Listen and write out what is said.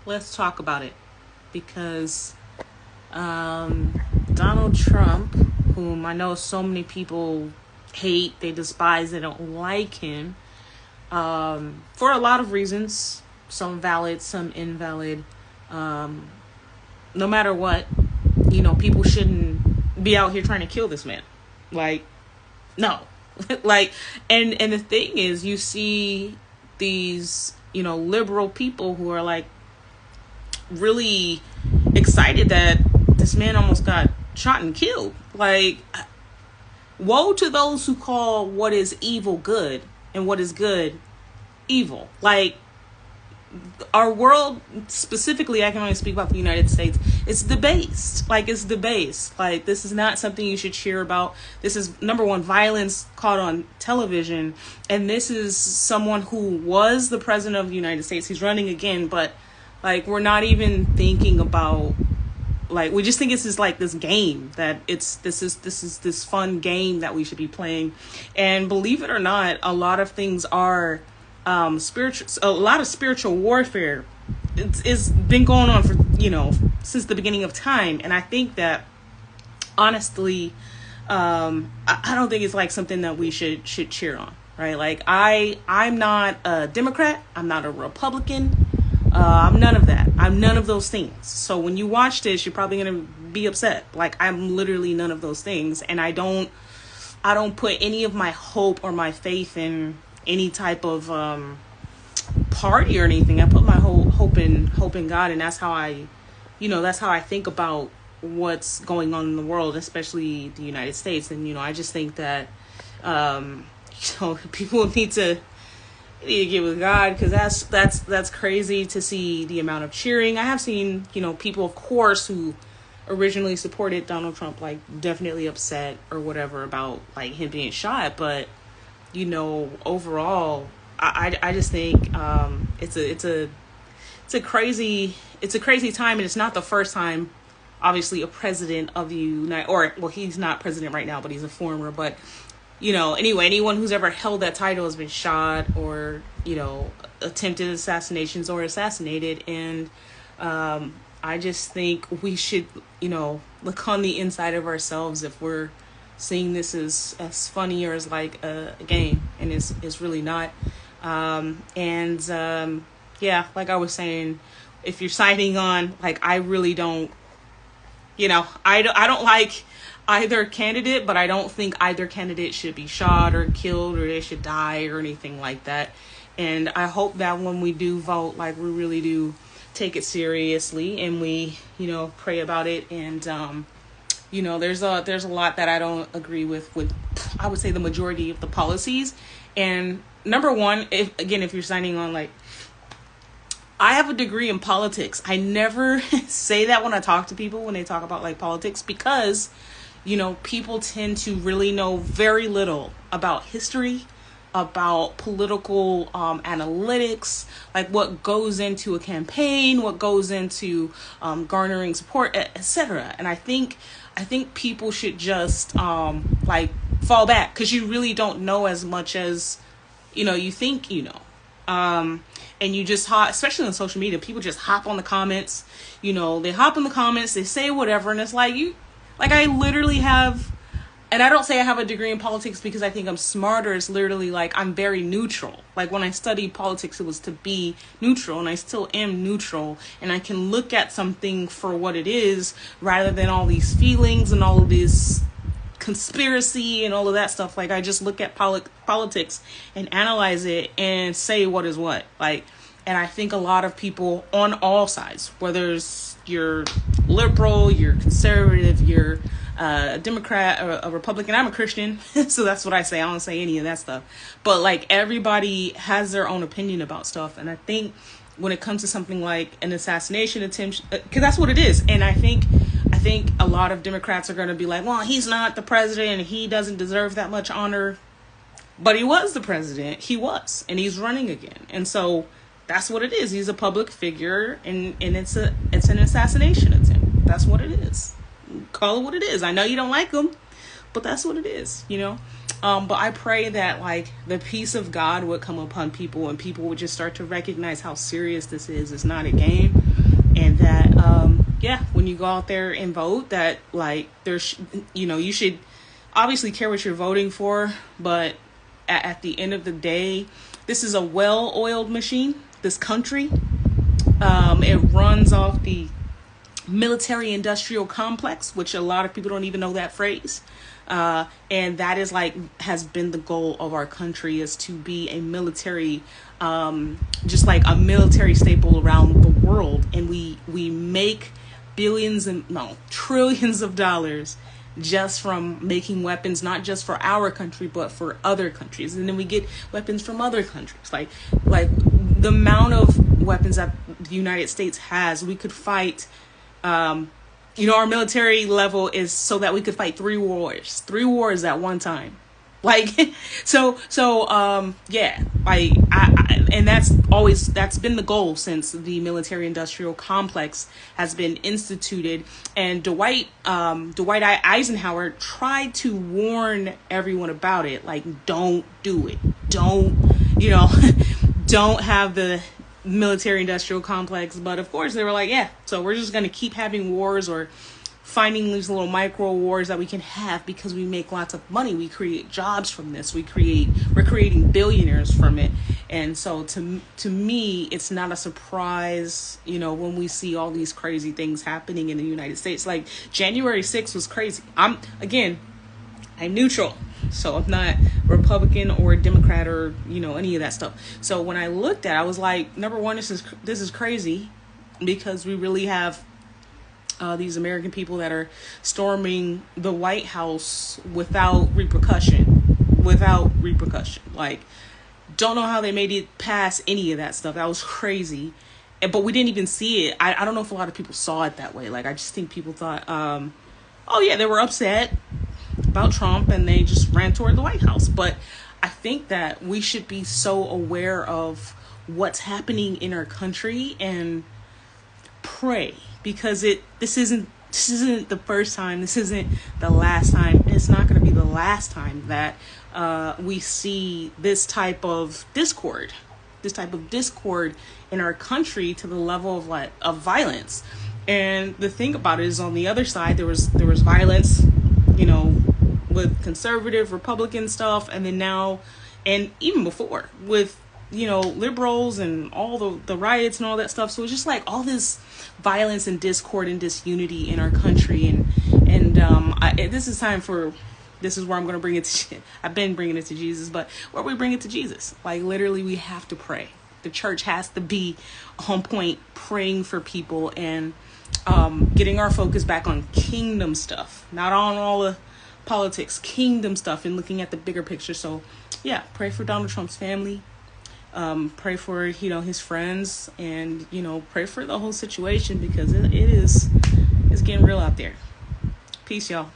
let's talk about it because Donald Trump, whom I know so many people hate, they despise, they don't like him, for a lot of reasons, some valid, some invalid. No matter what, people shouldn't be out here trying to kill this man. Like, no. Like, and the thing is, you see these, liberal people who are like really excited that this man almost got shot and killed. Like, woe to those who call what is evil good and what is good evil. Like, our world, specifically, I can only speak about the United States, it's debased. Like, it's debased. Like, this is not something you should cheer about. This is, number one, violence caught on television. And this is someone who was the president of the United States. He's running again, but, like, we're not even thinking about, like, we just think it's just like this game that this is this fun game that we should be playing. And believe it or not, a lot of things are spiritual. A lot of spiritual warfare it's been going on for since the beginning of time. And I think that honestly, I don't think it's like something that we should cheer on, right? Like, I'm not a Democrat, I'm not a Republican, I'm none of that. I'm none of those things. So when you watch this, you're probably gonna be upset. Like, I'm literally none of those things, and I don't put any of my hope or my faith in any type of party or anything. I put my whole hope in God, and that's how I think about what's going on in the world, especially the United States. And I just think that people need to get with God, because that's crazy to see the amount of cheering. I have seen people, of course, who originally supported Donald Trump, like, definitely upset or whatever about like him being shot, but overall, I just think it's a crazy time, and it's not the first time, obviously, a president of the he's not president right now, but he's a former, but anyway, anyone who's ever held that title has been shot or attempted assassinations or assassinated. And I just think we should look on the inside of ourselves if we're seeing this as funny or as like a game, and it's really not. Yeah, like I was saying, if you're signing on, like, I really don't, I don't like either candidate, but I don't think either candidate should be shot or killed or they should die or anything like that. And I hope that when we do vote, like, we really do take it seriously and we, pray about it. And, there's a lot that I don't agree with I would say the majority of the policies. And number one, if you're signing on, like, I have a degree in politics. I never say that when I talk to people, when they talk about like politics, because, people tend to really know very little about history, about political analytics, like what goes into a campaign, what goes into garnering support, etc. And I think people should just like fall back, because you really don't know as much as you think and you just especially on social media, people just hop on the comments. They hop on the comments, they say whatever, and it's like I literally have. And I don't say I have a degree in politics because I think I'm smarter. It's literally like I'm very neutral. Like, when I studied politics, it was to be neutral, and I still am neutral. And I can look at something for what it is rather than all these feelings and all of this conspiracy and all of that stuff. Like, I just look at politics and analyze it and say what is what. Like, and I think a lot of people on all sides, whether you're liberal, you're conservative, you're a Democrat or a Republican. I'm a Christian, so that's what I say. I don't say any of that stuff. But like, everybody has their own opinion about stuff, and I think when it comes to something like an assassination attempt, because that's what it is. And I think a lot of Democrats are going to be like, well, he's not the president, he doesn't deserve that much honor. But he was the president. He was, and he's running again. And so that's what it is. He's a public figure, and it's an assassination attempt. That's what it is. Call it what it is. I know you don't like him, but that's what it is, you know. But I pray that like the peace of God would come upon people, and people would just start to recognize how serious this is. It's not a game, and that yeah, when you go out there and vote, that like there's, you know, you should obviously care what you're voting for, but at the end of the day, this is a well-oiled machine. This country, it runs off the military-industrial complex, which a lot of people don't even know that phrase. And that is like has been the goal of our country, is to be a military, just like a military staple around the world. And we make trillions of dollars just from making weapons, not just for our country, but for other countries. And then we get weapons from other countries. Like the amount of weapons that the United States has, we could fight, you know, our military level is so that we could fight 3 wars at one time. Like, so, yeah, like, and that's been the goal since the military industrial complex has been instituted. And Dwight Eisenhower tried to warn everyone about it. Like, don't do it. Don't, you know, don't have the military industrial complex. But of course they were like, yeah, so we're just going to keep having wars, or finding these little micro wars that we can have because we make lots of money. We create jobs from this. We're creating billionaires from it. And so to me, it's not a surprise, you know, when we see all these crazy things happening in the United States. Like January 6th was crazy. I'm neutral. So I'm not Republican or Democrat or, you know, any of that stuff. So when I looked at it, I was like, number one, this is crazy, because we really have these American people that are storming the White House without repercussion. Like, don't know how they made it past any of that stuff. That was crazy. But we didn't even see it. I don't know if a lot of people saw it that way. Like, I just think people thought, oh yeah, they were upset about Trump and they just ran toward the White House. But I think that we should be so aware of what's happening in our country and pray, because this isn't the first time, this isn't the last time, it's not going to be the last time that we see this type of discord in our country, to the level of violence. And the thing about it is, on the other side, there was violence, you know, with conservative Republican stuff, and then now, and even before, with, you know, liberals and all the riots and all that stuff. So it's just like all this violence and discord and disunity in our country. And this is where I'm going to bring it to, I've been bringing it to Jesus, but where we bring it to Jesus. Like, literally, we have to pray. The church has to be on point, praying for people, and getting our focus back on kingdom stuff, not on all the politics, kingdom stuff, and looking at the bigger picture. So yeah, pray for Donald Trump's family. Pray for, you know, his friends, and, you know, pray for the whole situation, because it's getting real out there. Peace, y'all.